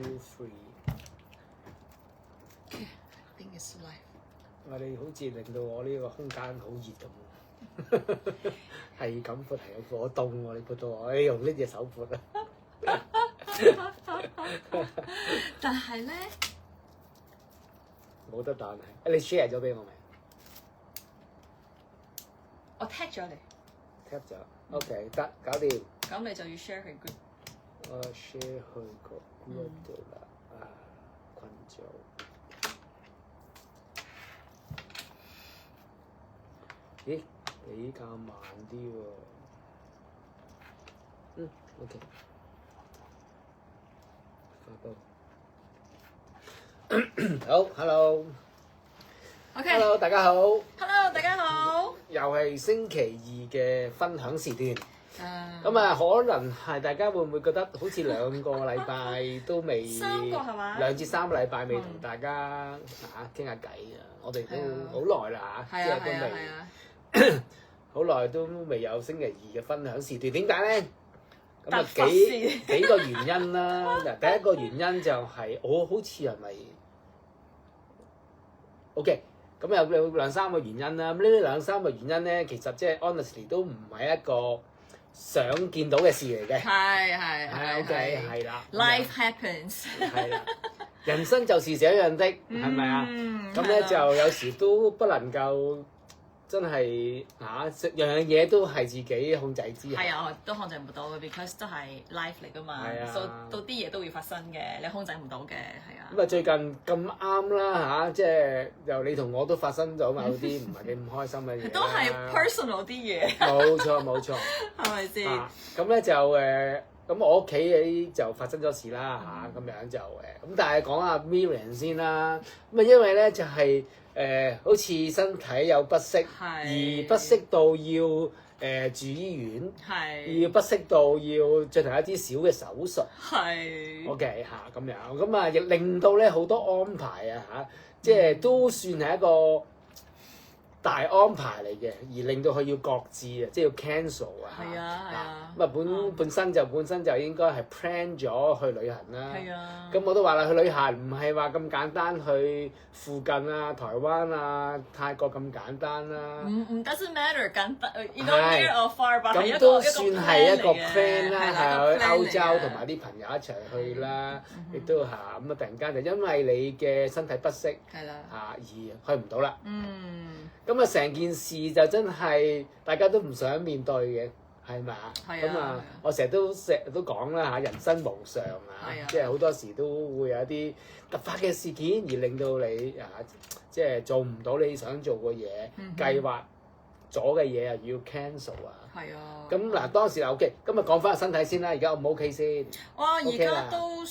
three。I think it's life。我哋好似令到我呢個空間好熱咁，係咁潑係咁潑，我凍喎，你潑到我，你用呢隻手潑啊！但係咧，冇得但係，你 share 咗俾我未？我 tag 咗你， tap 咗，OK 得，搞掂。咁你就要 share 佢 group。我 share 去個 group 度啦，群組。咦，比較慢啲喎。OK。發布。好，hello。OK。 hello， 大家好。Hello， 大家好。又係星期二嘅分享時段。咁咁可能係大家會唔會覺得好似兩個禮拜都未3個係嘛2至3個禮拜未同大家傾下偈啊！我哋都好耐啦即係都未好耐都未有星期二嘅分享時段。點解咧？咁啊幾個原因啦。嗱，第一個原因就係我好似係咪 OK？咁有兩三個原因啦。咁呢兩三個原因咧，其實即係 honestly 都唔係一個想見到嘅事嚟嘅。係 OK 係啦。Life happens。係啦，人生就是這樣的，係咪啊？咁咧就有時都不能夠真係樣樣嘢都係自己控制之下。係啊，我都控制唔到嘅 because 都係 life 嚟㗎嘛，所以到啲嘢都會發生嘅，你控制唔到嘅，係啊。咁啊最近咁啱啦即係又你同我都發生咗某啲唔係幾唔開心嘅嘢。都係 personal 啲嘢。冇錯，係咪先？咁咧就咁我屋企就發生咗事啦咁樣就咁，但係講下 Miriam 先啦。咁啊因為咧就係好似身體有不適，而不適到要住醫院，要不適到要進行一啲小嘅手術。係。OK 咁樣，咁啊亦令到咧好多安排即係都算係一個大安排嚟嘅，而令到佢要擱置即係要 cancel 係啊。咁啊本身就應該係 plan 咗去旅行啦。係啊。咁我都話啦，去旅行唔係話咁簡單，去附近台灣泰國咁簡單啦。唔 doesn't matter 簡單，you know near or far，咁都算係一個 plan 啦，係去歐洲同埋啲朋友一齊去啦，亦都咁啊！突然間就因為你嘅身體不適，而去唔到啦。咁啊，成件事就真係大家都唔想面對嘅，係咪啊？咁啊，我成日都講啦人生無常即係好多時都會有一啲突發嘅事件，而令到你即係做唔到你想做嘅嘢，計劃咗嘅嘢又要 cancel 係啊。咁嗱，當時 OK，咁啊講翻個身體先啦，而家 O 唔 OK 先？哇！而家都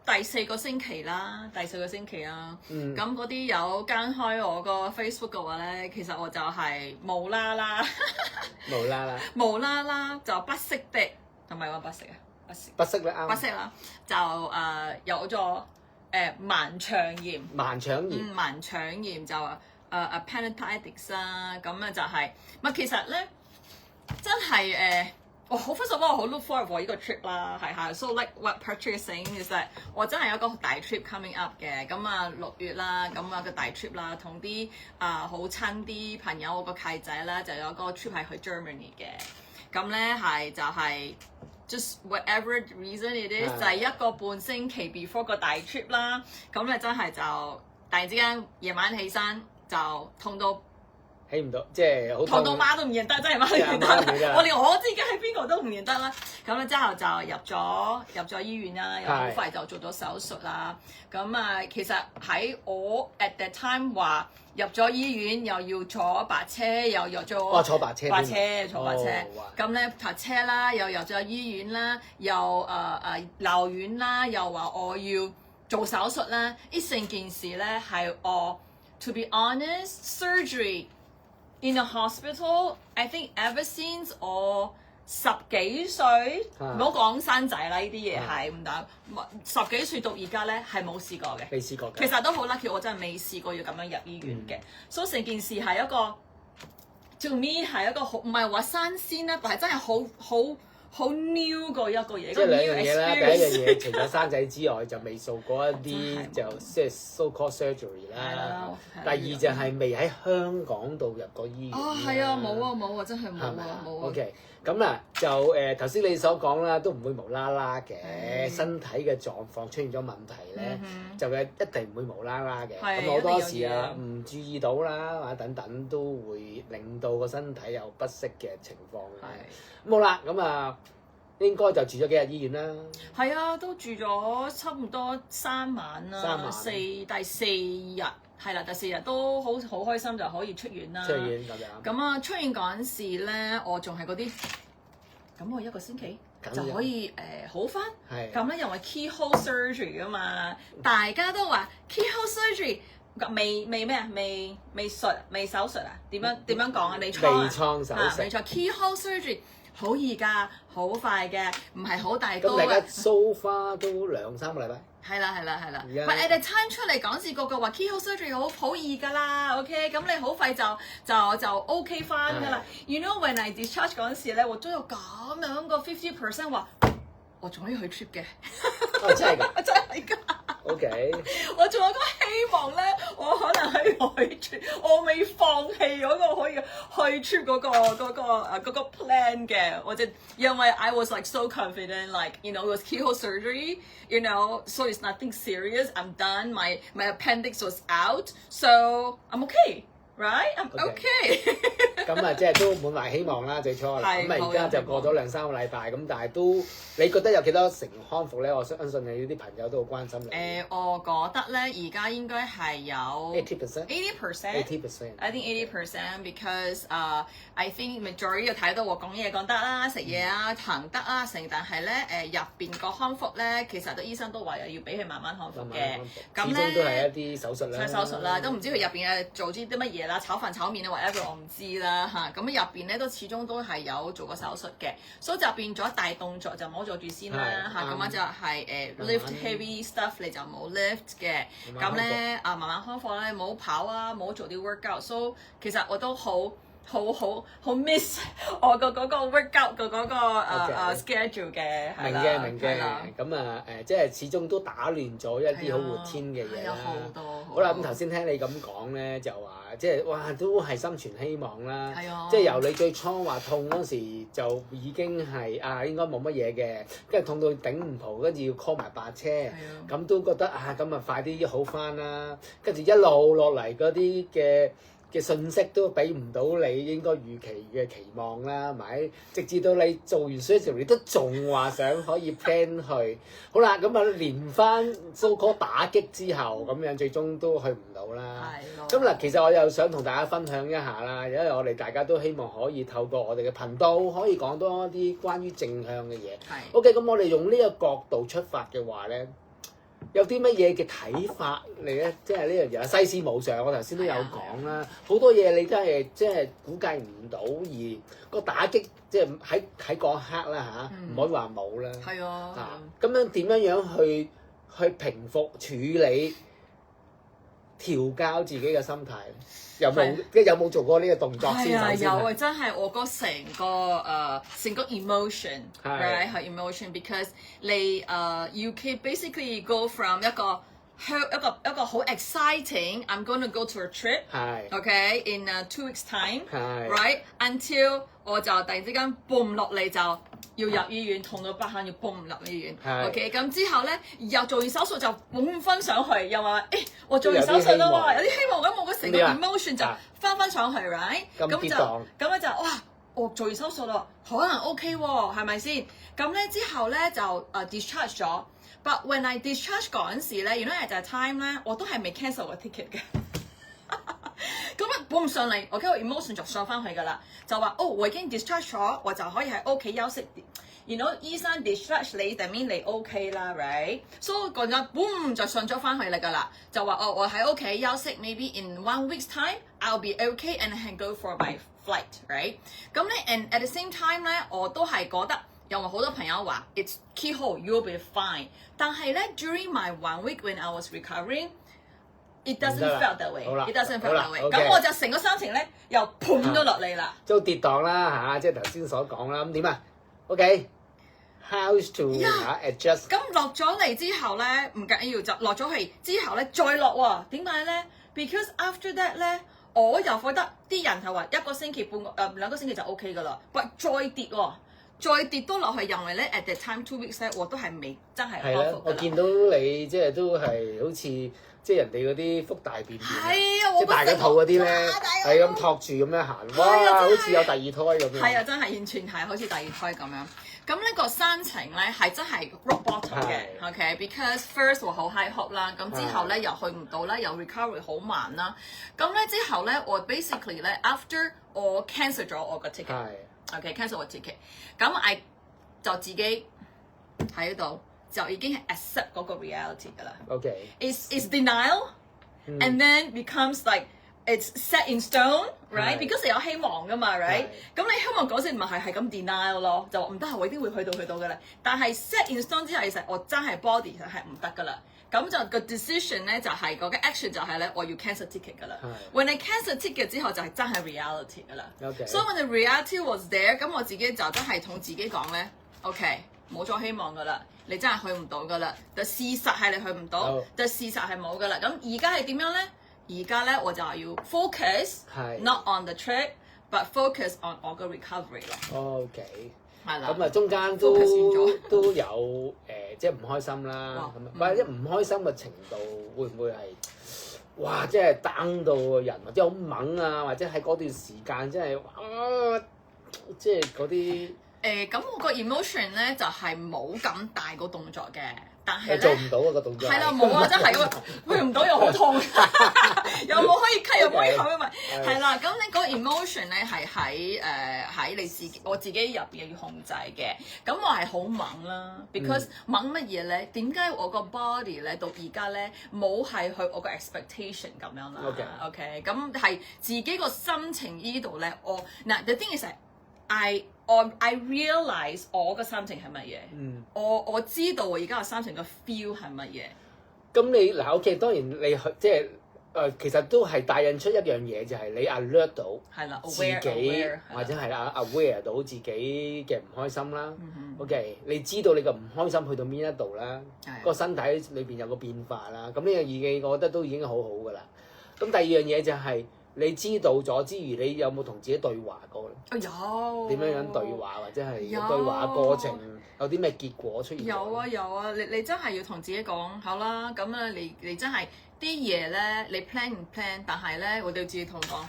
第4個星期啦。咁嗰啲有跟開我個 Facebook 嘅話咧，其實我就係無啦啦就不適的，係咪話不適啊？不適啦，啱。不適啦，就有咗盲腸炎。盲腸炎就appendicitis 啦，咁啊就係其實咧真係我好 first of all 我好 look forward for 呢個 trip 啦，係 so like what purchasing is that 我真係有一個大 trip coming up 嘅，咁啊6月啦，咁啊個大 trip 啦，同啲好親啲朋友，我個契仔啦就有個 trip 係去 Germany 嘅，咁咧係就係 just whatever reason it is 就係1個半星期 before 個大 trip 啦，咁咧真係就突然之間夜晚起身就痛到起唔到，即係好痛到媽都唔認得，真係媽都唔認得。我連我自己係邊個都唔認得啦。咁咧之後就入咗醫院啦，又好快就做咗手術啦。咁其實喺我 at that time 話入咗醫院，又要坐白車，又入咗坐白車。咁咧泊車啦，又入咗醫院啦，又留院啦，又話我要做手術啦。呢成件事咧係我 to be honest surgery in a hospital I think ever since 我10幾歲，唔好講生仔啦，呢啲嘢係唔得。10幾歲到而家咧係冇試過嘅，未試過嘅。其實都好 lucky，我真係未試過要咁樣入醫院嘅。所以成件事係一個 to me 係一個好唔係話新鮮啦，但係真係好好 new 個一個嘢。即係兩樣嘢啦，第一樣嘢除咗生仔之外，就未做過一啲就即係 so called surgery 啦。第二就係未喺香港度入過醫院。係啊，冇啊，真係冇啊。OK， 咁啊就頭先你所講啦，都唔會無啦啦嘅，身體嘅狀況出現咗問題咧，就一定唔會無啦啦嘅。咁好多時啊唔注意到啦，或者等等都會令到個身體有不適嘅情況嘅。咁好啦，咁啊應該就住咗幾日醫院啦。係啊，都住咗差唔多3晚啦，第四日。係啦，第4日都好開心就可以出院啦。出院咁啊，出院嗰陣時咧，我仲係嗰啲，咁我1個星期就可以好返。咁咧因為 keyhole surgery 啊嘛，大家都話 keyhole surgery 未手術啊？點樣講啊？微創手術。微創 keyhole surgery 好易㗎，好快嘅，唔係好大刀嘅。咁大家 so far 都2-3個禮拜。係啦。But at the time 出嚟講，個個話 keyhole surgery 好易㗎啦 ，OK， 咁你好快就 OK 翻㗎啦。You know when I discharge 嗰陣時咧，我都有咁樣個50% 話，我仲可以去 trip 嘅。真係㗎！真係㗎！ OK， 我仲有個希望咧，我可能可以去 trip， 我未放棄嗰個可以去 trip 嗰個 plan 嘅，我就因為 I was like so confident, like you know it was keyhole surgery, you know, so it's nothing serious. I'm done. My appendix was out, so I'm okay, right? I'm okay. 咁啊，即係都滿懷希望啦，最初咁啊，而家就過咗2-3個禮拜，咁但係都你覺得有幾多成康復咧？我相信你啲朋友都好關心你。我覺得咧，而家應該係有 80%。I think 80% because I think majority 要睇到我講嘢講得啦，食嘢啊行得啊成，但係咧入邊個康復咧，其實都醫生都話要俾佢慢慢康復嘅。咁咧始終都係一啲手術啦。手術啦，都唔知佢入邊做啲乜嘢啦，炒飯炒麵啊，whatever我唔知啦。咁入邊咧都始終都係有做過手術嘅，所以就變咗大動作就唔好做住先啦嚇，咁樣就係lift heavy stuff 你就冇 lift 嘅，咁咧慢慢康復咧，冇跑啊，冇做啲 workout， so 其實我都好 miss 我個嗰個 workout 嘅嗰個schedule 嘅，明嘅，咁啊即係始終都打亂咗一啲好活天嘅嘢啦。好啦，咁頭先聽你咁講咧，就話即係哇都係心存希望啦，即係由你最初話痛嗰時就已經係應該冇乜嘢嘅，跟住痛到頂唔蒲，跟住要 call 埋白車，咁都覺得咁啊快啲好返啦，跟住一路落嚟嗰啲嘅信息都俾唔到你應該預期嘅期望啦，咪直至到你做完 surgery 你都仲話想可以 plan 去，好啦，咁啊連番 so call 打擊之後，咁樣最終都去唔到啦。咁嗱，其實我又想同大家分享一下啦，因為我哋大家都希望可以透過我哋嘅頻道可以講多一啲關於正向嘅嘢。OK， 咁我哋用呢個角度出發嘅話咧，有啲乜嘢嘅睇法嚟咧？即係呢樣嘢世事無常，我頭先都有講啦。好多嘢你都係即係估計唔到，而個打擊即係喺嗰刻啦嚇，唔可以話冇啦。係啊。咁樣點樣去平復處理調教自己嘅心態？有冇做過呢個動作先？有啊，真係我覺成個 emotion， right 係 emotion because 你you can basically go from 一個好 exciting I'm going to go to a trip， OK in 2 weeks time， right until 我就突然之間 boom 落嚟就要入醫院，痛到不行要 boom 入醫院 ，OK 咁之後咧又做完手術就 boom 翻上去，又話我做完手術啦喎，有啲希望咁，我嘅成個 emotion 就翻上去 ，right 咁咧就哇我做完手術啦，可能 OK 喎，係咪先？咁咧之後咧就discharge 咗。But when I discharge 嗰陣時咧，原來就係 time 咧，我都係未 cancel 個 ticket 嘅。咁啊，補唔上嚟，我嘅 emotion 就上翻去㗎啦，就話我已經 discharge 咗，我就可以喺屋企休息。然後醫生 discharge 你，that mean 你 OK 啦 ，right？ 所以嗰陣 boom 就上咗翻去嚟㗎啦，就話我喺屋企休息 ，maybe in 1 week's time I'll be okay and I can go for my flight，right？ 咁咧 and at the same time 咧，我都係覺得。因為好多朋友話 it's keyhole you'll be fine， 但係咧 during my 1 week when I was recovering it doesn't feel that way，it doesn't feel that way， 咁我就成個心情咧又盤咗落嚟啦，都跌宕啦嚇，即係頭先所講啦，咁點啊 ？OK How to adjust？ 咁落咗嚟之後咧，唔緊要，就落咗去之後咧再落喎。點解咧 ？Because after that 咧，我又覺得啲人係話一個星期兩個星期就 OK 噶啦，喂再跌喎。再跌都落去，因為咧 at the time 2 weeks 咧，我都係未真係康復㗎啦。我見到你即係都係好似即係人哋嗰啲腹大便便，即係大個肚嗰啲咧，係咁托住咁樣行，哇！好似有第二胎咁樣。係啊，真係完全係好似第二胎咁樣。咁呢個心情咧係真係 rock bottom 嘅 ，OK？Because first 我好 high hope 啦，咁之後咧又去唔到啦，又 recovery 好慢啦。咁咧之後咧，我 basically 咧 after 我 cancel 咗我個 ticket。OK，cancel 我 ticket， 咁 I 就自己喺度就已經係 accept 嗰個 reality 㗎啦。OK，is denial，and then becomes like it's set in stone，right？Because 你有希望㗎嘛，right？咁你希望嗰時唔係咁 denial 咯，就話唔得，我一定會去到㗎啦。但係 set in stone 之後，其實我真係 body 係唔得㗎啦。咁就個 decision 咧就係個 action 就係咧我要 cancel ticket 㗎啦。When I cancel ticket 之後就係真係 reality 㗎啦。So when the reality was there， 咁我自己就真係同自己講咧 ，OK， 冇咗希望㗎啦，你真係去唔到㗎啦。但事實係你去唔到，但事實係冇㗎啦。咁而家係點樣咧？而家咧我就係要 focus，not on the trip，but focus on 我個 recovery 咯。OK。係啦。咁啊，中間都有即係唔開心啦。咁或者唔開心嘅程度會唔會係哇，即係 down 到個人，或者好猛啊，或者喺嗰段時間真係即係嗰啲咁我個 emotion 咧就係冇咁大個動作嘅。但係咧做唔到啊個動作。係啦，冇啊，真係喎，去唔到又好痛，又冇可以咳，又冇可以口，因為係啦。咁你個 emotion 咧係喺你自己，我自己入邊要控制嘅。咁我係好猛啦 ，because 猛乜嘢咧？點解我個 body 咧到而家咧冇係去我個 expectation 咁樣啦 ？OK，咁係自己個心情呢度咧，我嗱 the thing is I realize 我個心情係乜嘢，我知道我而家個心情個 feel 係乜嘢。咁你嗱 OK， 當然你即係其實都係帶引出一樣嘢，就係你 alert 到自己，或者係aware 到自己嘅唔開心啦。OK， 你知道你個唔開心去到邊一度啦，個身體裏邊有個變化啦。咁呢樣嘢我覺得都已經好好噶啦。咁第二樣嘢就係你知道咗之餘，你有冇同自己對話過咧？有。點樣對話，或者係對話過程有啲咩結果出現？有啊，你真係要同自己講好啦。咁啊，你真係啲嘢咧，你 plan 唔 plan？ 但係咧，我哋要自己同講。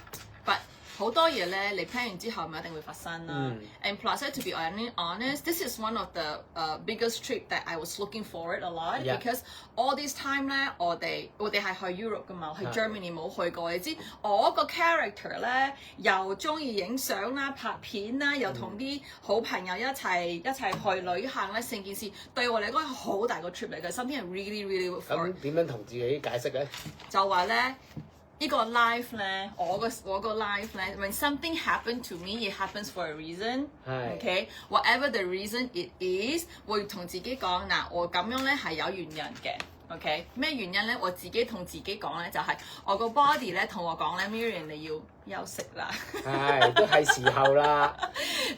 But 好多嘢咧，你 plan 完之後咪一定會發生啦。And plus, to be honest, this is one of the biggest trip that I was looking forward a lot because all this time 咧，我哋係去 Europe 噶嘛，去 Germany 冇去過。你知我個 character 咧，又中意影相啦、拍片啦，又同啲好朋友一齊去旅行咧，成件事對我嚟講係好大個 trip 嚟嘅。Something I really look forward。咁點樣同自己解釋咧？就話咧。呢個 life 咧，我個 life 咧 ，when something happened to me, it happens for a reason. OK, whatever the reason it is， 會同自己講嗱，我咁樣咧係有原因嘅。OK， 咩原因咧？我自己同自己講咧，就係我個 body 咧同我講咧 ，Miriam 你要休息啦。係，都係時候啦。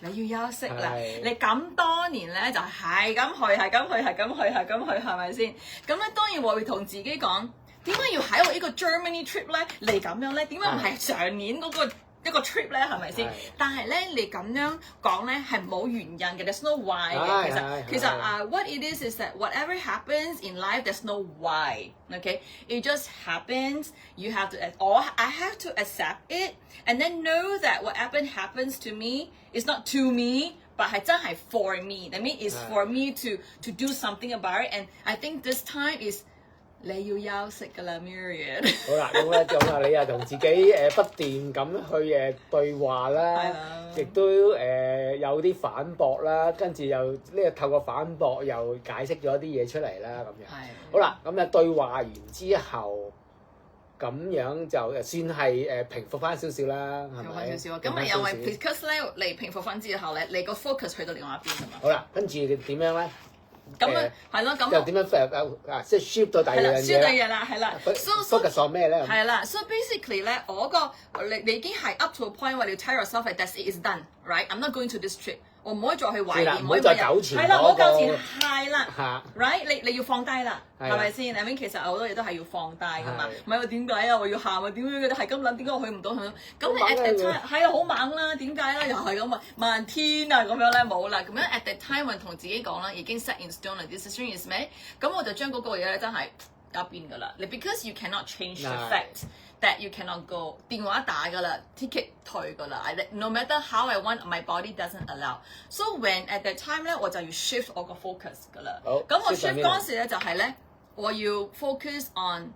你要休息啦。你咁多年咧就係咁去，係咪先？咁咧當然我會同自己講。點解要喺我呢個 Germany trip 咧嚟咁樣咧？點解唔係上年嗰個一個 trip 咧？係咪先？但係咧，你咁樣講咧係冇原因嘅 ，there's no why 嘅。其實what it is that whatever happens in life, there's no why. Okay, it just happens. You have to, or I have to accept it, and then know that whatever happens to me is not to me. But 係真係 for me. That means it's for me to do something about it. And I think this time is你要休息㗎啦 ，Miriam。好啦，咁啊，你又同自己不斷咁去對話啦，亦都有啲反駁啦，跟住又透過反駁又解釋咗啲嘢出嚟啦，咁樣。好啦，咁啊對話完之後，咁樣就算係平復翻少少啦，係咪？平復翻少少，咁啊因為 because 咧，你平復翻之後咧，你個 focus 去到另外一邊㗎嘛。好啦，跟住點樣咧？咁啊，係咯，咁又點樣即係 shift 到第二樣嘢？ shift 第二樣啦，係啦。focus on 咩咧？係啦 ，so basically 咧，你已經係 up to a point where you tell yourself that it is done，right？I'm not going to this trip。我唔可以再去懷疑，唔可以再糾纏。係啦，唔好糾纏，係啦 ，right？你要放低啦，係咪先？I mean，其實好多嘢都係要放低㗎嘛。唔係我點解啊？我要喊啊？點解係咁諗？點解我去唔到？咁你 at the time 係啊，好猛啦！點解咧？又係咁啊，漫天啊咁樣咧冇啦。咁樣 at the time 同自己講啦，已經 set in stone 啦 ，decision is made。咁我就將嗰個嘢咧真係一邊㗎啦。你 because you cannot change the fact that you cannot go， 電話打㗎啦 ，ticket 退㗎啦。No matter how I want, my body doesn't allow。So when at that time 咧，我就要 shift 我個 focus 㗎啦。咁我 shift 嗰陣時咧就係咧，我要 focus on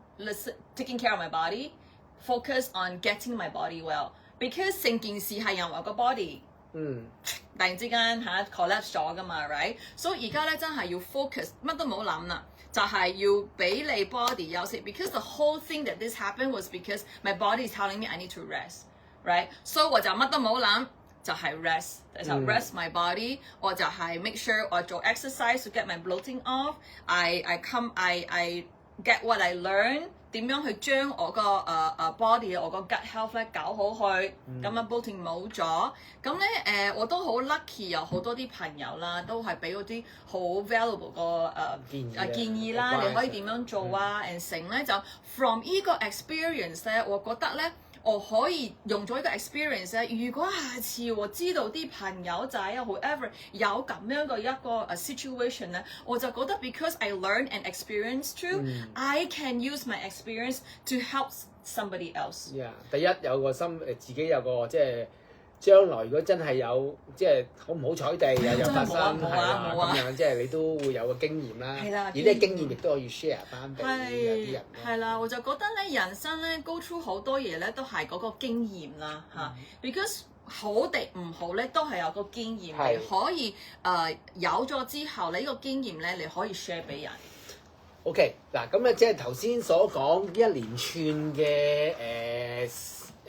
taking care of my body，focus on getting my body well。Because 成件事係由我個 body，突然之間collapse 咗㗎嘛 ，right？ 所以而家咧真係要 focus， 乜都唔好諗啦。就係要俾你 body 休息 because the whole thing that this happened was because my body is telling me I need to rest, right? So 我就乜都冇諗，就係 rest， 就 rest my body。我就係 make sure 我做 exercise to get my bloating off。I get what I learn。點樣去將我個body 我個 gut health 咧搞好去，咁啊 bloating 冇咗，咁咧我都好 lucky， 有好多啲朋友啦，都係俾嗰啲好 valuable 個建議啦，你可以點樣做啊 and 成咧就 from 呢個 experience 咧，我覺得咧我可以用咗呢個 experience 咧，如果下次我知道啲朋友仔啊 whoever 有咁樣嘅一個situation 咧，我就覺得 because I learn and experience too，I can use my experience to help somebody else。第一有個心自己有個即係將來如果真係有即係好唔好彩地有發生係啦咁樣，即係你都會有個經驗啦。係啦，而呢個經驗亦都可以 share 翻俾啲人。係啦，我就覺得咧人生咧 go through 好多嘢咧都係嗰個經驗啦嚇，because 好定唔好咧都係有個經驗，你可以有咗之後你呢個經驗咧你可以 share 俾人。OK 嗱，咁咧即係頭先所講一連串嘅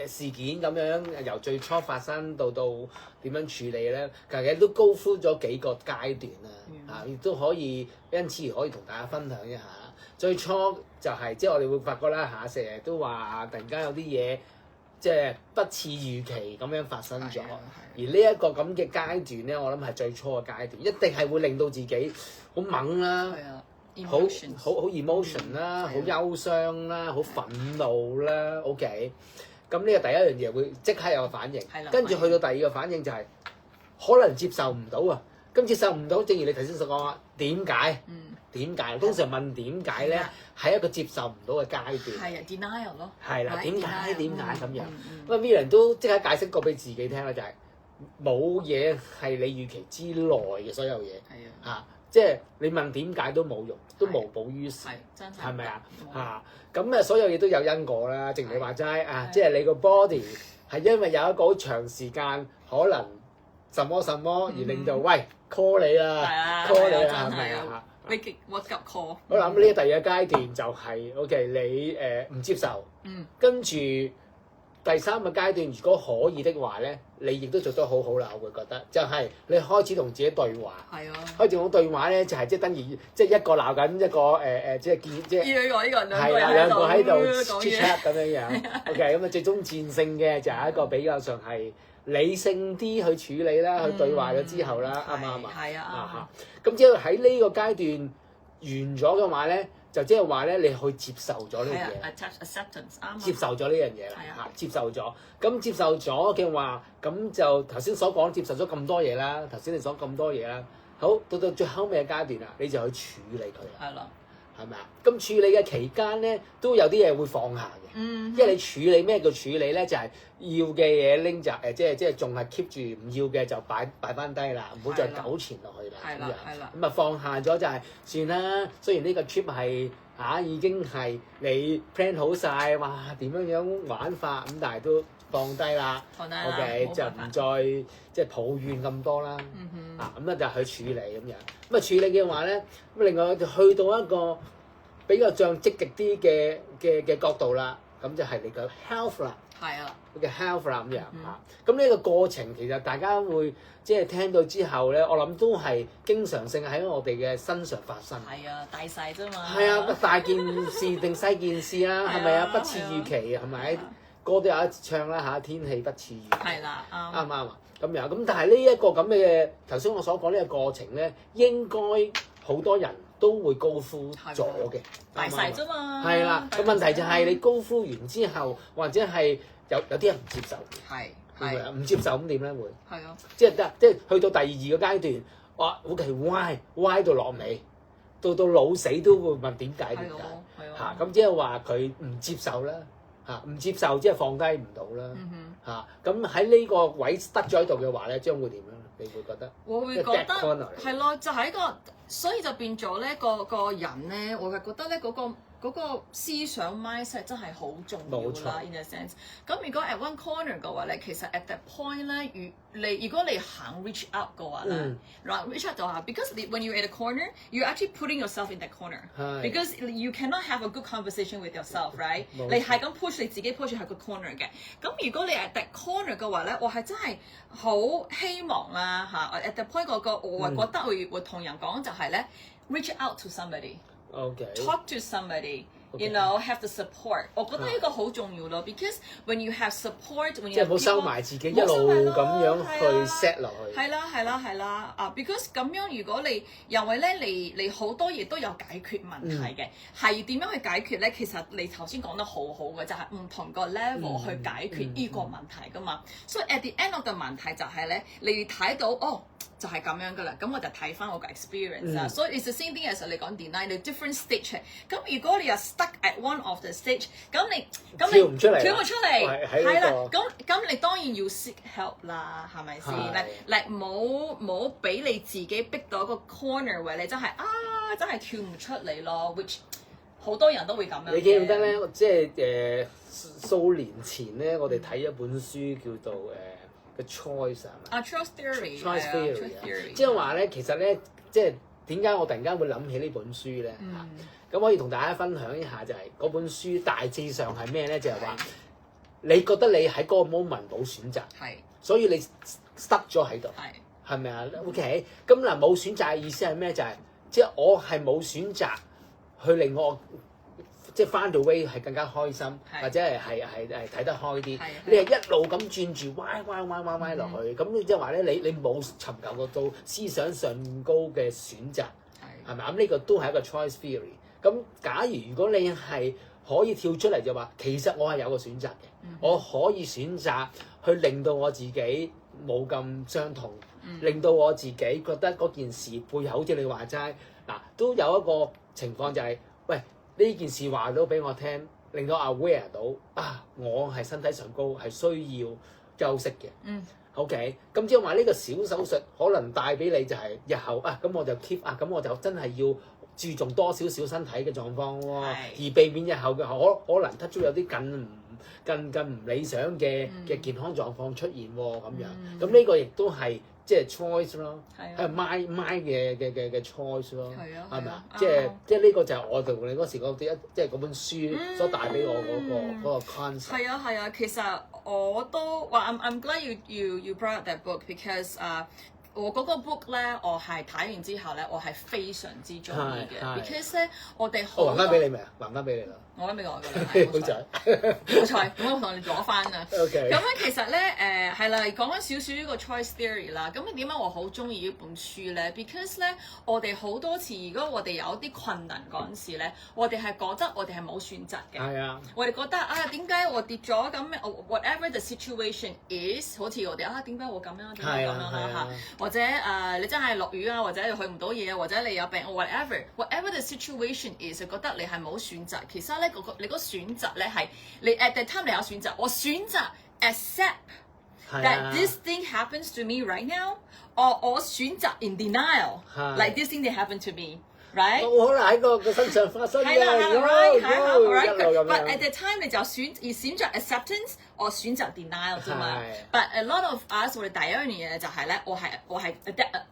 事件咁樣，由最初發生到點樣處理咧，其實都 go through 咗幾個階段啦，亦都可以因此而可以同大家分享一下。最初就係即係我哋會發覺啦成日都話突然間有啲嘢即係不似預期咁樣發生咗，而呢一個咁嘅階段咧，我諗係最初嘅階段，一定係會令到自己好猛啦。好 emotion 啦，好憂傷啦，好憤怒啦 ，OK。咁呢個第一樣嘢會即刻有個反應，跟住去到第二個反應就係可能接受唔到啊。咁接受唔到，正如你頭先所講啊，點解？點解？通常問點解咧，係一個接受唔到嘅階段。係啊 ，denial 咯。係啦，點解咁樣？咁啊 Miriam 都即刻解釋過俾自己聽啦，就係冇嘢係你預期之內嘅所有嘢。係啊。即係你問點解都冇用，都無補於事，係咪啊？咁所有嘢都有因果啦。正如你話齋即係你個 body 係因為有一個好長時間可能什麼而令到喂 call 你啦，call 你啦，係咪啊？你what up call？我諗呢第二個階段就係 OK，你唔接受，跟住第三個階段，如果可以的話咧，你亦都做得好好啦。我會覺得就係你開始同自己對話。係啊。開始同對話咧，就係即係等於即係一個鬧緊一個即係即係。兩個喺度 chat chat 咁樣樣。OK，咁啊最終戰勝嘅就係一個比較上係理性啲去處理啦，去對話咗之後啦，啱唔啱啊？係啊。咁之後喺呢個階段完咗嘅話咧。就即係話咧，你去接受咗呢樣嘢，接受咗呢樣嘢啦，接受咗。咁接受咗嘅話，咁就頭先所講接受咗咁多嘢啦，頭先你講咁多嘢啦。好，到最後尾嘅階段啦，你就去處理佢啦。係咯。係咪啊？咁處理嘅期間咧，都有啲嘢會放下嘅。因為你處理咩叫處理咧？就係要嘅嘢拎就即係仲係 keep 住，唔要嘅就擺翻低啦，唔好再糾纏落去啦。係啦。咁啊放下咗就係算啦。雖然呢個 trip 係已經係你 plan 好晒，哇點樣玩法咁，但係都放低啦。OK，就唔再即係抱怨咁多啦。咁就去處理咁樣。咁處理嘅話咧，咁另外就去到一個比較像積極啲嘅角度啦。咁就係你個 health 啦。係啊。你嘅 health 啦咁樣嚇。咁呢個過程其實大家會即係聽到之後咧，我諗都係經常性喺我哋嘅身上發生。係啊，大細啫嘛。係啊，大件事定細件事啦，係咪啊？不似預期係咪？歌都有一唱啦嚇，天氣不似預期。係啦，啱唔啱啊？咁樣咁，但係呢一個咁嘅頭先我所講呢個過程咧，應該好多人都會高呼咗嘅，大細啫嘛。係啦，個問題就係你高呼完之後，或者係有啲人唔接受，係唔接受咁點咧會？係啊，即係去到第二個階段，哇，OK why 到落尾，到老死都會問點解嚇？咁即係話佢唔接受啦。唔接受即係放低唔到啦，咁喺呢個位得咗喺度嘅話咧，將會點樣？你會覺得？我會覺得係咯，就係一個，所以就變咗咧個人咧，我係覺得咧嗰個思想 mindset 真係好重要啦。In a sense， 咁如果 at one corner 嘅話咧，其實 at that point 咧，如果你肯 reach out 嘅話咧，reach out 就話 because when you're at a corner, you're actually putting yourself in that corner because you cannot have a good conversation with yourself, right？ 你係咁 push 你自己 push 喺個 corner 嘅。咁如果你 at that corner 嘅話咧，我係真係好希望啦嚇 at that point 我係覺得會同人講就係咧 reach out to somebody。Talk to somebody, you know, have the support。我覺得呢個好重要咯 because when you have support， when you 即係冇收埋自己，一路咁樣去 set 落去。係啦because 咁樣如果你因為咧你好多嘢都有解決問題嘅，係點樣去解決咧？其實你頭先講得好好嘅，就係唔同個 level 去解決呢個問題噶嘛。所以 at the end of the 問題就係咧，你睇到就係咁樣噶啦，咁我就睇翻我個 experience 啊，所以 it's the same thing as 你講 deny 你 different stage。咁如果你又 stuck at one of the stage， 咁你跳唔出嚟，係啦，咁你當然要 seek help 啦，係咪先？冇俾你自己逼到一個 corner 位，你真係跳唔出嚟咯 ，which 好多人都會咁樣。你記唔得咧？即係數年前咧，我哋睇一本書叫做The choice 啊，choice theory，即係話咧，其實咧，即係點解我突然間會諗起呢本書咧？咁可以同大家分享一下，就係嗰本書大致上係咩咧？就係話你覺得你喺嗰個 moment 冇選擇，所以你 stuck 咗喺度，係咪啊 ？OK， 咁嗱冇選擇嘅意思係咩？就係即係我係冇選擇去令我。即係翻到 way 係更加開心，或者係睇得開啲。你係一路咁轉住歪落去，咁即係話咧，你冇尋求到思想上高嘅選擇，係咪？咁呢個都係一個 choice theory。咁假如果你係可以跳出嚟就話，其實我係有個選擇嘅，我可以選擇去令到我自己冇咁傷痛，令到我自己覺得嗰件事背後好似你話齋嗱，都有一個情況就係，喂。呢件事話到俾我聽，令到 aware 到我係身體上高係需要休息嘅。OK， 咁即係話呢個小手術可能帶俾你就係日後咁我就 keep 咁我就真係要注重多少少身體嘅狀況喎，而避免日後嘅可能突出有啲更唔理想嘅健康狀況出現喎咁樣。咁呢個亦都係。即係 choice 咯，係 my 嘅 choice 咯，係咪啊？即係呢個就係我同你嗰時即係嗰本書所帶俾我嗰個 concept。係啊，其實我都話 I'm glad you brought up that book because 我嗰個 book 咧，我係睇完之後咧，我係非常之中意嘅 because 咧，我哋好還翻俾你未啊？還翻俾你啦。我還俾我㗎，好彩，好彩，咁我同你攞翻啊。OK。咁咧其實咧係啦，講緊少少呢個 choice theory 啦。咁點解我好中意呢本書咧 ？because 咧，我哋好多次，如果我哋有啲困難嗰陣時咧，我哋係覺得我哋係冇選擇嘅。係啊。我哋覺得點解我跌咗咁？whatever the situation is， 好似我哋點解我咁樣？點解咁樣啦嚇？或者你真係落雨啊，或者你去唔到嘢啊，或者你有病 whatever the situation is， 就覺得你係冇選擇。其實咧，你個選擇咧係你 at the time 你有選擇，我選擇 accept that this thing happens to me right now， 我選擇 in denial，like this thing that happened to me。Right？ 冇可能喺個身上發生嘅，係啦 ，right。But at the time 你就選擇 acceptance， 我選擇 denial 啫嘛。But a lot of us 我哋第一樣嘢就係咧，我係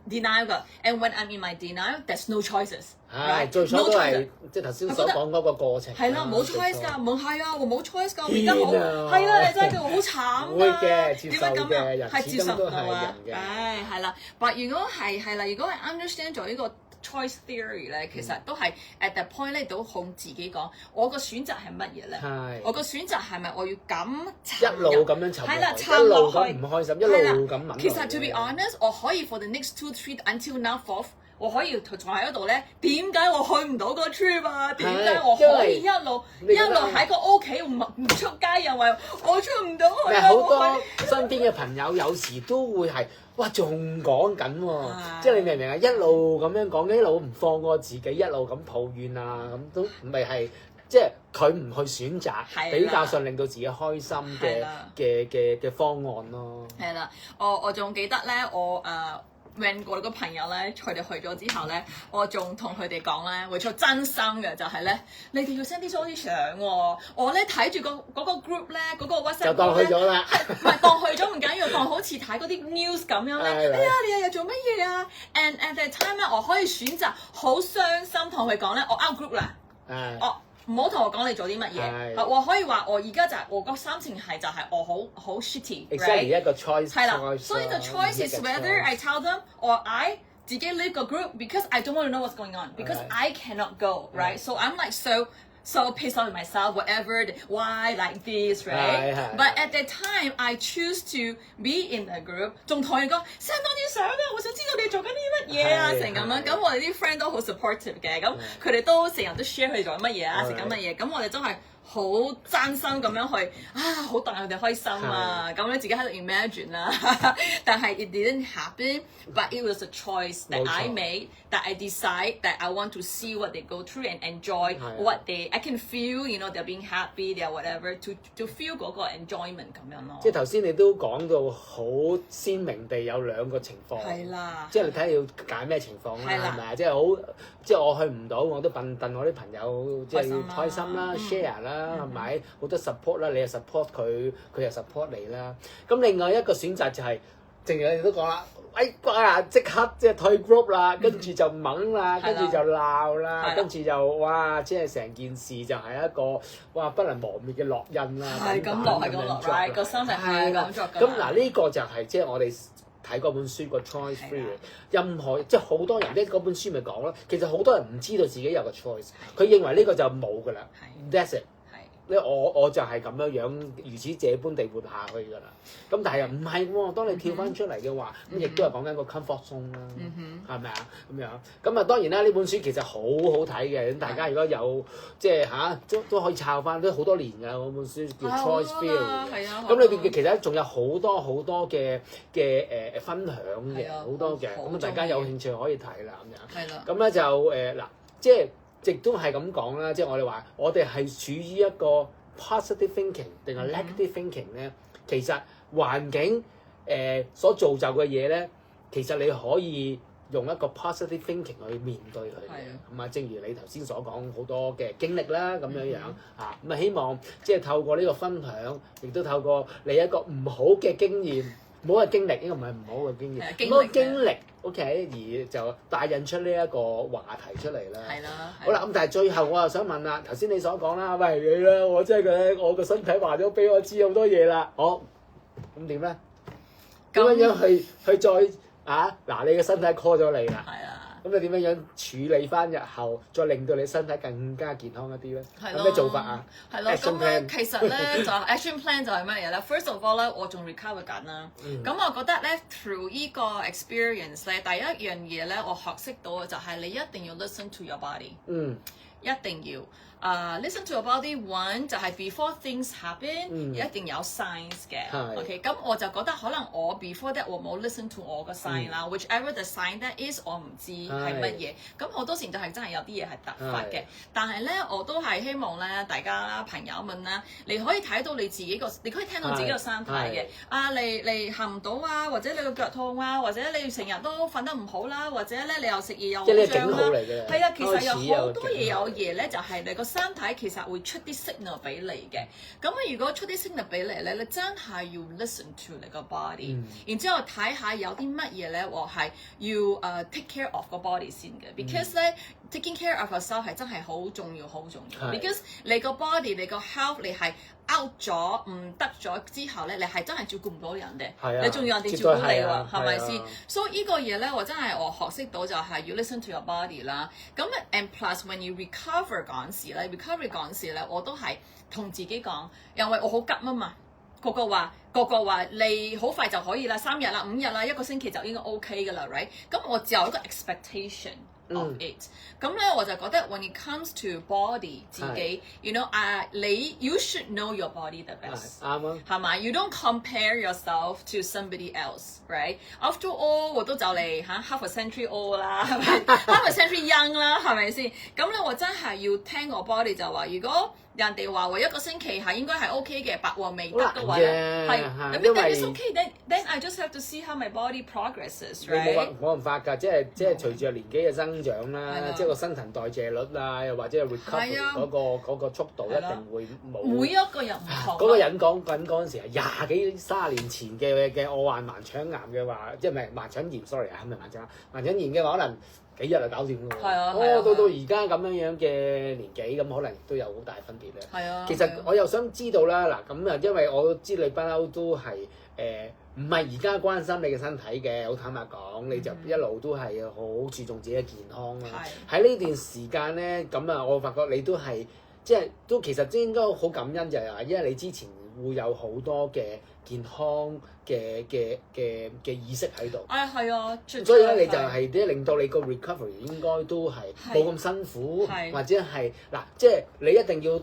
denial 㗎。And when I'm in my denial， there's no choices。係，最初都係即係頭先所講嗰個過程。係啦，冇 choice 㗎，冇係啊，我冇 choice 㗎，我而家好係啦，你真係好慘㗎。會嘅，接受嘅，係接受到啊。人嘅。係啦。But 如果係啦，如果係 understand 咗呢個 choice theory 咧，其實都係 at the point 咧，都好自己講，我個選擇係乜嘢咧？我個選擇係咪我要咁一路咁樣沉落去，一路咁唔開心，一路咁諗。其實 to be honest， 我可以 for the next 2, 3 until now 4，我可以坐喺度咧，點解我去唔到個 trip 啊？點解我可以一路喺個屋企唔出街，又話我出唔到去？好多身邊嘅朋友有時都會係，哇，仲講緊喎，即係你明唔明啊？一路咁樣講，一路唔放過自己，一路咁抱怨啊，咁都咪係，即係佢唔去選擇，比較上令到自己開心嘅方案咯。係啦，我仲記得咧，when 我個朋友咧，佢哋去咗之後咧，我仲同佢哋講咧，會出真心嘅，就係咧，你哋要 send 啲相喎。我咧睇住嗰個 group 咧，嗰個 WhatsApp 就當去咗啦，唔係當去咗唔緊要，當好似睇嗰啲 news 咁樣咧。哎呀，你又做乜嘢啊 ？And at the time 咧，我可以選擇好傷心同佢講咧，我 out group 啦。唔好同我講你做啲乜嘢，我可以話我而家就係我個心情係就係我好 shitty，right？ 一個 choice 係啦，所以個 choice is whether I tell them or I 自己 leave 個 group because I don't want to know what's going on because I cannot go，right？ So I'm like so pissed off with myself, whatever, why like this, right? But at that time, I choose to be in a group. 仲同佢講 send 多啲相啊，我想知道你做緊啲乜嘢啊，成咁樣。咁我哋啲 friend 都好 supportive 嘅，咁佢哋都成日都 share 佢哋做緊乜嘢啊，食緊乜嘢。咁我哋都係好真心咁樣去好戥佢哋開心啊，咁樣自己喺度 imagine 啦。但係 it didn't happen, but it was a choice that I made, that I decide that I want to see what they go through and enjoy what I can feel, you know, they're being happy, they're whatever, to feel 嗰個 enjoyment 咁樣咯。即係頭先你都講到好鮮明地有兩個情況，係啦，即係你睇要揀咩情況啦，係咪啊？即係好，即係我去唔到，我都戥我啲朋友即係開心啦 ，share 啦，係咪？好多 support 啦，你又 support 佢，佢又 support 你啦。咁另外一個選擇就係，正如你都講啦，即刻即係退 group 啦，跟住就掹啦，跟住就鬧啦，跟住就哇，即係成件事就係一個哇不能磨滅嘅烙印啦。係咁落，個心係咁作㗎。咁嗱呢個就係即係我哋睇嗰本書個 choice free， 任何即係好多人咧嗰本書咪講咯，其實好多人唔知道自己有個 choice， 佢認為呢個就冇㗎啦 ，that's it。我就係咁樣如此這般地活下去㗎啦。咁但係又唔係喎，當你跳翻出嚟嘅話，咁亦都係講緊個 comfort zone 啦，係咪啊？咁樣咁啊，當然啦，呢本書其實好好睇嘅。咁大家如果有即係都可以抄翻，都好多年㗎嗰本書叫 Choice Field。咁裏邊其實仲有好多嘅分享嘅，好多嘅。咁大家有興趣可以睇啦咁樣。咁咧就嗱，即係。亦都係咁講啦，即係我哋話，我哋係處於一個 positive thinking 定係 negative thinking 咧。其實環境所造就嘅嘢咧，其實你可以用一個 positive thinking 去面對佢嘅。咁啊，正如你頭先所講好多嘅經歷啦，咁樣樣嚇，咁啊希望即係透過呢個分享，亦都透過你一個唔好嘅經驗。唔好嘅經歷，呢個唔係唔好嘅經驗，嗰個經歷 ，OK， 而就帶引出呢一個話題出嚟啦。係啦。好啦，咁但係最後我又想問啦，頭先你所講啦，喂你啦，我真係我個身體話咗俾我知好多嘢啦，好，咁點咧？點樣去再嗱？你嘅身體 call 咗你啦。係啊。咁你點樣處理翻日後，再令到你身體更加健康一啲咧？有咩做法啊？係咯，咁咧其實咧就 action plan 就係乜嘢咧 ？First of all 咧，我仲 recover 緊啦。咁我覺得咧 through 呢個 experience 咧，第一樣嘢咧，我學識到嘅就係你一定要 listen to your body。一定要。listen to your body one 就係 before things happen，一定有 signs 嘅。OK， 咁我就覺得可能我 before that 我冇 listen to 我個 sign 啦，whichever the sign that is， 我唔知係乜嘢。咁好多時就係真係有啲嘢係突發嘅，但係咧我都係希望咧大家啦朋友們啦，你可以睇到你自己個，你可以聽到自己個身體嘅。你行唔到啊，或者你個腳痛啊，或者你成日都瞓得唔好啦，或者咧你又食嘢又好脹啦。係啊，其實有好多嘢有嘢咧，就係你個身體其實會出啲 signal 俾你嘅，咁如果出啲 signal 俾你咧，你真係要 listen to 你個 body，然之後睇下有啲乜嘢咧，我係要take care of 個 body 先嘅，because 咧 taking care of yourself 係真係好重要，好重要。because 你個 body 你個 health 你係 out 咗唔得咗之後咧，你係真係照顧唔到人哋，你仲要人哋照顧你喎，係咪先？所以呢個嘢咧，我真係我學識到就係要 listen to your body 啦。咁 and plus when you recover 嗰陣時咧 ，recovery 嗰陣時咧，我都係同自己講，因為我好急啊嘛。個個話你好快就可以啦，3日啦、5日啦、1個星期就應該 OK 噶啦 ，right？ 咁我就有一個 expectation of it。咁咧我就覺得 when it comes to body 自己 ，you know 你 you should know your body the best。啱啊。係咪 ？You don't compare yourself to somebody else，right？After all 我都就嚟half a century old 啦，係咪？half a century young 啦，係咪先？咁咧我真係要聽我 body 就話，如果人哋話我1個星期係應該係 OK 嘅，白話未得嘅話咧，係咁樣 then it's okay。then I just have to see how my body progresses，right？冇辦法㗎，即係隨住年紀嘅增長啦，即係個新陳代謝率啊，又或者係 recovery 嗰個速度一定會冇。每一個人唔同。嗰個人講緊嗰陣時係20幾30年前嘅我患盲腸癌嘅話，即係唔係盲腸炎 sorry 啊，係咪盲腸炎嘅話可能幾日就搞掂㗎喎，到而家咁樣嘅年紀，咁可能亦都有好大分別咧。係啊，其實我又想知道啦，嗱咁啊，因為我知你不嬲都係唔係而家關心你嘅身體嘅，好坦白講，你就一路都係好注重自己嘅健康啦。喺呢段時間咧，咁啊，我發覺你都係即係都其實應該好感恩就係話，因為你之前會有好多嘅健康嘅意識喺度。係啊，所以咧你就係啲令到你個 recovery 應該都係冇咁辛苦，或者係嗱，即係你一定要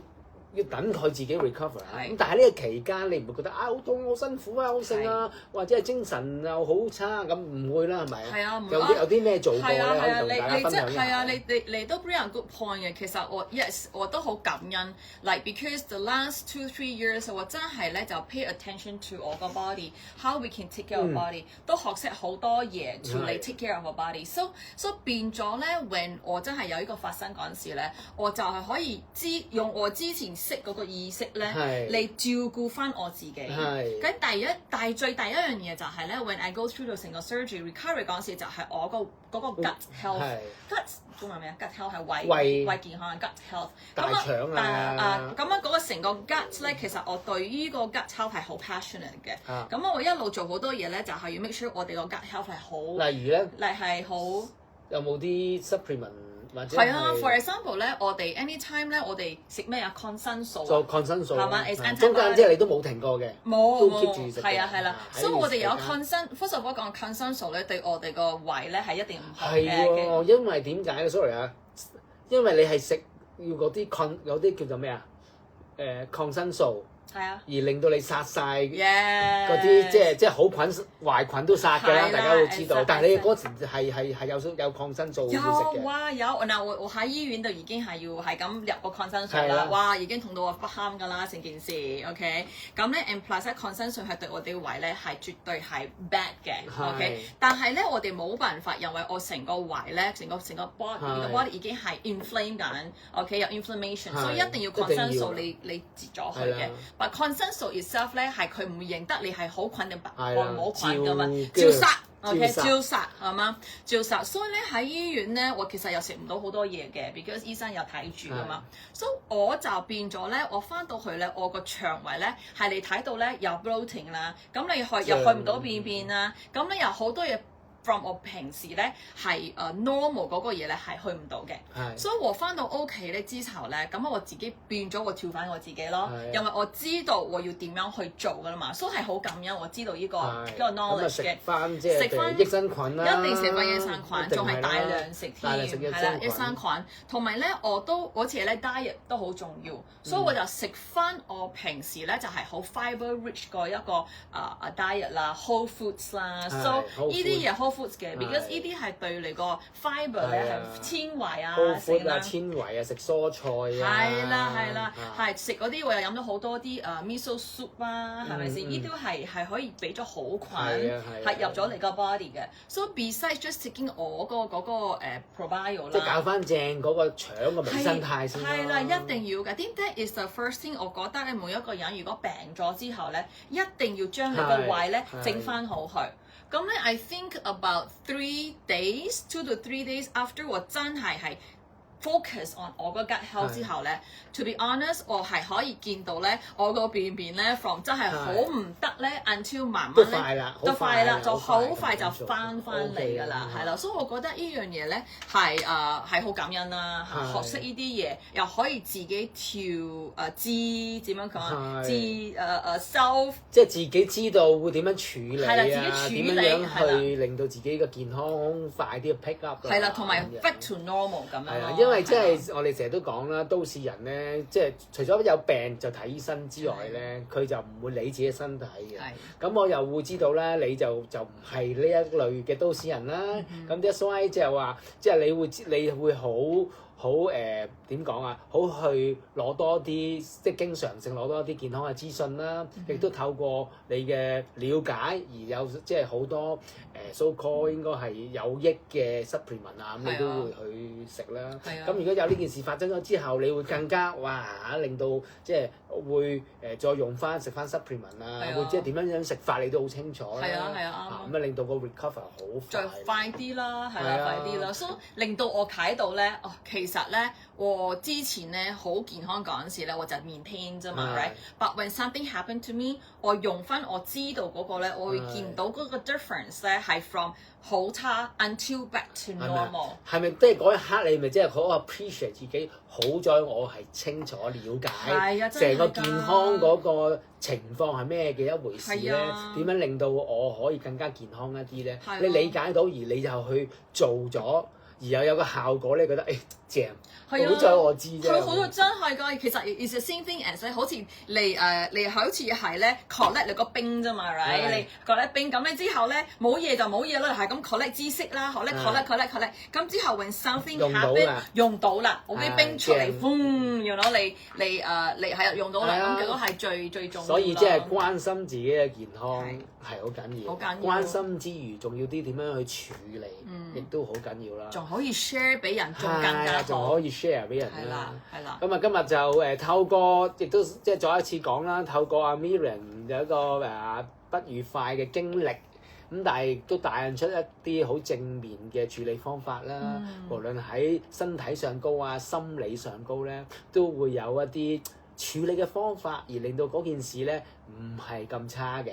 等佢自己 recover 咁但係呢個期間你唔會覺得好痛好辛苦啊好剩啊，或者係精神又好差咁唔會啦係咪？係啊，有啲咩做過咧？可以同大家分享一下。係啊，你都 bring a good point 嘅。其實我都好感恩 ，like because the last 2-3 years 我真係咧就 pay attention to 我個 body，how we can take care of body，都學識好多嘢 to 你 take care of 個 body。so 變咗咧 when 我真係有呢個發生嗰陣時咧，我就係可以用我之前識嗰個意識咧嚟照顧翻我自己。咁最第一樣嘢就係咧 ，when I go through 到成個 surgery recovery 嗰陣時，就係我嗰個 gut health。gut 中文咩啊 ？gut health 係胃健康 gut health。大腸啊。咁嗰個成個 gut 咧，其實我對於個 gut health 係好 passionate 嘅。咁我一路做好多嘢咧，就係要 make sure 我哋個 gut health 係好。例如咧？係好。有冇啲 supplement？係啊 ，for example 咧，我哋 anytime 咧，我哋食咩啊？抗生素。做抗生素。係嘛？中間即係你都冇停過嘅。冇。都 keep 住食。係啦。所以我哋有first of all 講抗生素咧，對我哋個胃咧係一定唔好嘅。係喎，因為點解咧 ？sorry 啊，因為你係食要嗰啲有啲叫做咩啊？抗生素。係啊，而令到你殺晒嗰啲即係好菌壞菌都殺㗎啦，大家都知道。但係你嗰時係有抗生素要食嘅。有嗱，我喺醫院度已經係要係咁入個抗生素啦。哇，已經痛到我不堪㗎啦，成件事。OK， 咁咧 and plus 抗生素係對我哋胃咧係絕對係 bad 嘅。OK， 但係咧我哋冇辦法，因為我成個胃咧成個 body 已經係 inflame 緊。OK， 有 inflammation， 所以一定要抗生素你截咗佢嘅。但抗生素 itself 咧係佢唔會認得你係好菌定冇菌噶嘛，照殺 ，OK， 照殺係嘛，照殺。所以咧喺醫院咧，我其實又食唔到好多嘢嘅 ，because 醫生有睇住噶嘛。所以我就變咗咧，我翻到去咧，我個腸胃咧係你睇到咧有 bloating 啦，咁你又去唔到便便啦，咁咧有好多嘢。from 我平時咧係normal 嗰個嘢咧係去唔到嘅，所以我翻到屋企咧之後咧，咁我自己變咗我跳翻我自己咯，因為我知道我要點樣去做噶啦嘛，所以係好感恩我知道呢個 knowledge 嘅。食翻即係益生菌啦，一定食翻益生菌，仲係大量食添，係啦，益生菌。同埋咧，我似咧 diet 都好重要，所以我就食翻我平時咧就係好 fiber rich 個一個diet 啦 ，whole foods 啦，so 呢啲嘢foods 嘅 ，because 呢啲係對你個 fiber 咧係纖維啊，食啦纖維啊，食蔬菜啊，係啦，係食嗰啲我又飲咗好多啲miso soup 啦，係咪先？呢啲係可以俾咗好菌係入咗你個 body 嘅。So besides just taking 我嗰個probio 啦，即係搞翻正嗰個腸嘅微生態先。係啦，一定要嘅。點解 is the first thing？ 我覺得咧，每一個人如果病咗之後咧，一定要將你個胃咧整翻好佢。咁咧 ，I think about 2 to 3 days after 我真係 focus on 我個 gut health 之後咧，to be honest， 我係可以見到咧，我個便便咧 from 真係好唔得咧 until 慢慢咧都快啦，就好快就翻嚟㗎啦，係啦，所以我覺得呢樣嘢咧係好感恩啦，學識呢啲嘢又可以自己知點樣講self， 即係自己知道會點樣處理啊，點樣去令到自己嘅健康快啲 pick up。係啦，同埋 back to normal 咁樣。係啊，因為即係我哋成日都講啦，都市人咧，即係除咗有病就睇醫生之外咧，佢就唔會理自己身體嘅。咁我又會知道咧，你就唔係呢一類嘅都市人啦。咁啲所以即係話，即係你會好點講啊？好去攞多啲，即係經常性攞多啲健康嘅資訊啦，亦都透過你嘅了解而有即係好多so call 應該係有益嘅 supplement 啊，咁你都會去食啦。咁如果有呢件事發生咗之後，你會更加令到即係會再用翻食翻 supplement 啊，會即係點樣食法你都好清楚啦。咁令到個 recover 好再快啲啦，係啦，快啲啦，所以令到我睇到咧，其實咧，我之前咧好健康嗰陣時咧，我就maintain啫嘛 ，right？But when something happened to me， 我用翻我知道嗰個咧，我會見到嗰個 difference 咧係 from 好差 until back to normal。係咪即係嗰一刻你咪即係好 appreciate 自己？好在我係清楚了解成個健康嗰個情況係咩嘅一回事咧？點樣令到我可以更加健康一啲咧？你理解到而你就去做咗。而又有個效果咧，覺得正，好在我知啫。佢好在真係㗎，其實 is the same thing as 好似你好似係咧 collect 你個冰啫嘛 ，right？ 你 collect 冰咁咧之後咧冇嘢就冇嘢啦，係咁 collect 知識啦，collect，咁之後 when something happen 用到啦，我啲冰出嚟，用到你係用到啦，咁都係最重要。所以即係關心自己嘅健康係好緊要，關心之餘仲要啲點樣去處理，亦都好緊要啦。可以 share 俾人，仲更加好。仲可以 share 俾人啦。咁啊，今日就透過，亦都即係再一次講啦，透過阿 Miriam 有一個不愉快嘅經歷，咁但係都帶引出一啲好正面嘅處理方法啦。無論喺身體上高啊、心理上高咧，都會有一啲處理嘅方法，而令到嗰件事咧唔係咁差嘅，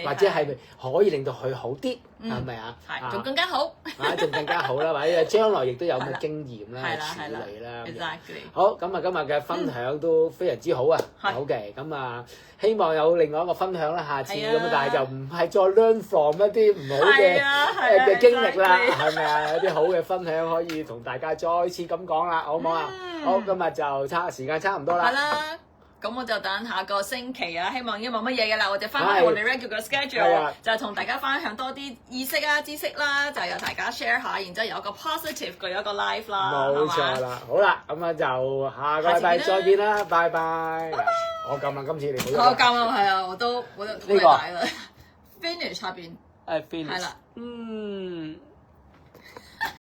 或者係可以令到佢好啲，係咪啊？仲更加好，仲更加好啦，或者將來亦都有咁嘅經驗啦，去處理啦。好，咁啊，今日嘅分享都非常之好啊，好嘅，咁啊，希望有另外一個分享啦，下次咁啊，但係就唔係再 learn from 一啲唔好嘅經歷啦，係咪啊？有啲好嘅分享可以同大家再次咁講啦，好唔好啊？好，今日就時間差唔多啦。咁我就等下個星期啊，希望已經冇乜嘢嘅啦，我就翻返我哋 regular schedule，就同大家分享多啲意識啊、知識啦，就由大家 share 下，然之後有個 positive 嘅有一個 life 啦，冇錯啦，好啦，咁啊就下個禮拜再見啦，拜拜。我撳啦，今次你好。我撳啦，係啊，我都好大啦。Finish 下邊。finish。係啦。